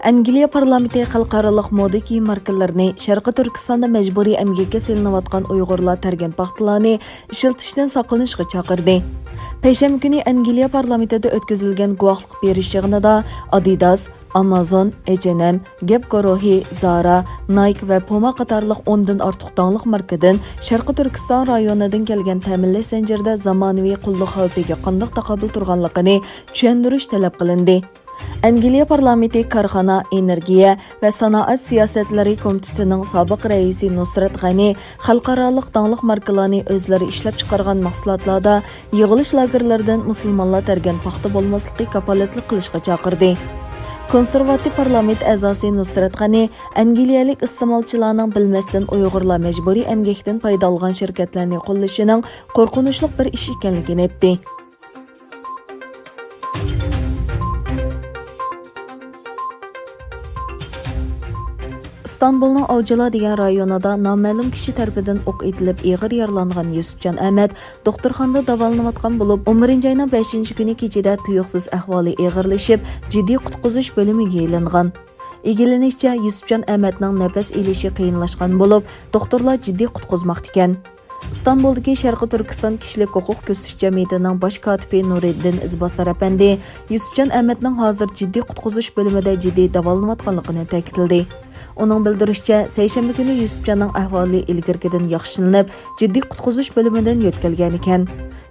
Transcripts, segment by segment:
Angliya parlamenti xalqarалық moda kiyim markalarini Sharqi Turkistonda majburiy emgakka selinayotgan Uyg'urlar targan paxtalarni ishlatishdan saqlanishga chaqirdi. Payshanba kuni Angliya parlamentida o'tkazilgan guvohlik berish yig'inida Adidas, Amazon, H&M, Gap guruhi, Zara, Nike va Puma qatorliq 10 dan ortiq donliq markadan Sharqi Turkiston rayonidan kelgan ta'minlash zanjirida zamonaviy qulluq xavfiga qanday taqobil turganligini tushuntirish talab qilindi. Angliya parlamenti korxona, energiya va sanoat siyosatlari komitetining sobiq raisi Nusrat G'ani xalqarалық donliq markalarni o'zlari ishlab chiqargan mahsulotlarda yig'ilish lagerlaridan musulmonlar targan paxta bo'lmasligi kafolatli qilishga chaqirdi. Konservativ parlament a'zosi Nusrat G'ani angliyalik iste'molchilarning bilmasdan Uyg'urlar majburiy emgakdan foyda olgan shirkatlarni qo'llashining qo'rqinchli bir ish ekanligini aytdi. İstanbul'un Avcılar degan rayonida noma'lum kishi tarafidan o'q etilib ig'ir yaralangan Yusufjon Ahmad doktorxonada davolanayotgan bo'lib, 11-oyning 5-kuni kechada tuyuqsiz ahvoli ig'irlashib, jiddiy qutqizish bo'limiga ilingan. Egilanishicha, Yusufjon Ahmadning nafas elishi qiyinlashgan bo'lib, doktorlar jiddiy qutqizmoqda ekan. İstanbul'daki Sharqi Turkiston kishilik huquq ko'rsatish jamiyatining bosh kotibi Nuriddin Izbosar apandi Yusufjon Ahmadning hozir jiddiy qutqizish bo'limida jiddiy davolanayotganligini ta'kidladi. Onun bildirishicha, seshanba kuni Yusufjonning ahvoli ilgirgidan yaxshilanib, jiddiy qutqizish bo'limidan yo'tkalgan ekan.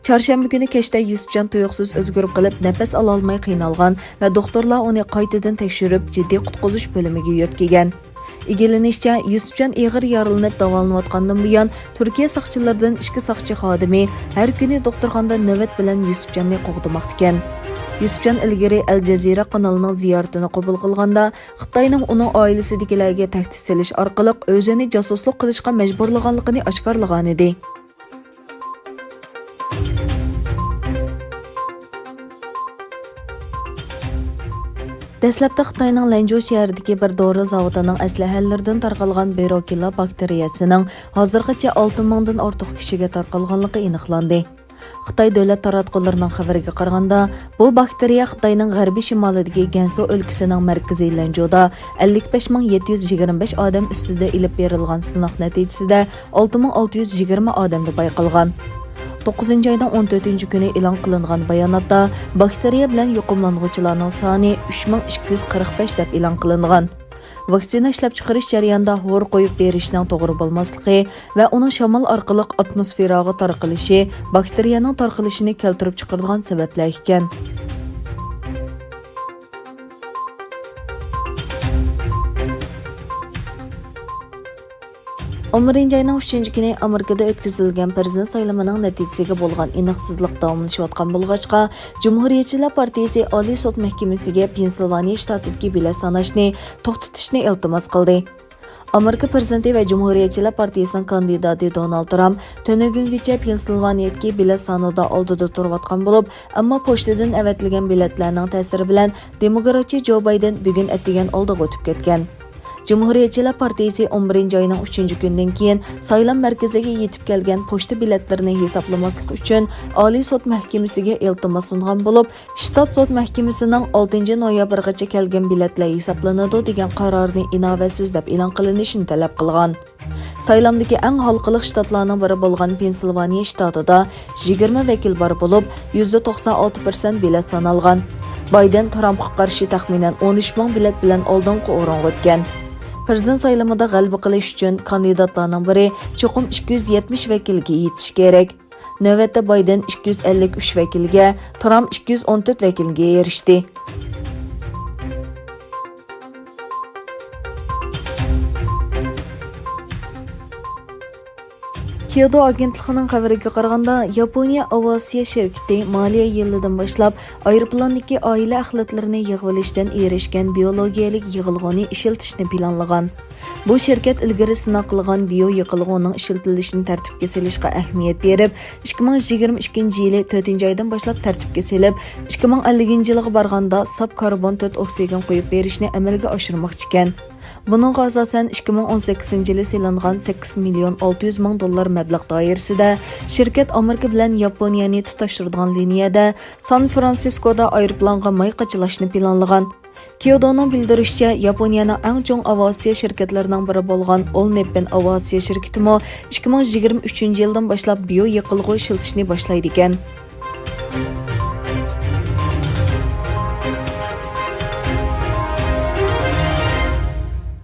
Çarşamba kuni kechda Yusufjon tuyuqsiz o'zgarib qilib, nafas ola olmay qiynalgan va doktorlar uni qaytadan tekshirib, jiddiy qutqizish bo'limiga yo'tkagan. Egilanishicha, Yusufjon ig'ir yaralanib davolanayotgandan buyon Turkiya saqchilaridan 2 saqchi xodimi har kuni doktorxonada navbat bilan Yusufjonni qo'g'dimoqda ekan. Yusufjon ilgari Al Jazeera kanalining ziyoratini qabul qilganda, Xitoyning uning oilasidagilarga tahdid solish orqali o'zini josuslik qilishga majburlaganligini oshkorlagan edi. Dastlabda Xitoyning Lanzhou shahridagi bir dori zavodining aslahallaridan tarqalgan Berokilla bakteriyasining hozirgacha 6 mingdan ortiq kishiga tarqalganligi aniqlandi. Xitoy davlat taratqullarining xabariga qaraganda, bu bakteriya Xitoyning g'arbiy shimolidagi Gansu o'lkasining markaziy Lanzhouda 55725 odam ustida ilib berilgan sinov natijasida 6620 odamda bayqalgan. 9-oyning 14-kuni e'lon qilingan bayonotda bakteriya bilan yuqumlanuvchilarning soni 3245 deb e'lon qilingan. Vaksina ishlab chiqarish jarayonida hor qo'yib berishning to'g'ri bo'lmasligi va uning shamol orqali atmosferaga tarqalishi bakteriyaning tarqalishini keltirib chiqargan sabablar ekan. Ayning 3-kuni Amerikada o'tkazilgan prezident saylovining natijasiga bo'lgan aniqsizlik davomlashayotgan bo'lg'achqa, Cumhuriyetchilar partiyasi Oliy sud mahkamasiga Pensilvaniya shtatidagi bilet sanashni to'xtatishni iltimos qildi. Amerika prezidenti va Cumhuriyetchilar partiyasining kandidati Donald Trump tunugungacha Pensilvaniyadagi bilet sonida oldida turayotgan bo'lib, ammo pochtadan avatilgan biletlarning ta'siri bilan demokratchi Joe Biden bugun atdigan oldiga o'tib ketgan. Cumhuriyetchilar partiyasi 11-oyning 3-kunidan keyin saylov markaziga yetib kelgan pochta biletlarini hisoblamaslik uchun Oliy sud mahkamasiga iltimos sungan bo'lib, shtat sud mahkamasining 6-noyabrgacha kelgan biletlar hisoblanadi degan qarorni inovatsiz deb e'lon qilinishini talab qilgan. Saylovdagi eng halqiliq shtatlarning biri bo'lgan Pensilvaniya shtatida 20 vakil bor bo'lib, %96% bilet sanalgan. Biden Trumpga qarshi taxminan 13 ming bilet bilan oldingi o'ringa o'tgan. Prezident saylovida g'alaba qilish uchun kandidatlarning biri cho'qim 270 vakilga yetish kerak. Navbatda Biden 253 vakilga, Trump 214 vakilga erishdi. Kyoto agentligining xabariga qaraganda, Yaponiya Avasiya shirkati moliya yilidan boshlab aeroplandagi oila axlatlarini yig'ib olishdan erishgan biologiyalik yig'ilg'oni ishlatishni planlagan. Bu shirkat ilgari sinov qilgan bio yiqilg'oning ishlatilishini tartibga solishga ahamiyat berib, 2022-yili 4-oydan boshlab tartibga solib, 2050-yilga borganda saf karbon 4 oksigen qo'yib berishni amalga oshirmoqchi ekan. Buningga asosan 2018-yili selingan 8 million 600 ming dollar mablag' doirasida shirkat Amerika bilan Yaponiyani tutashtiradigan liniyada San Fransiskoda aeroplanga may qachilashni planlagan. Kyodo'nun bildirishicha, Yaponiyaning eng chong aviatsiya shirkatlarining biri bo'lgan All Nippon aviatsiya shirkatimi 2023 yildan boshlab bioyoqilg'i ishlatishni boshlaydi ekan.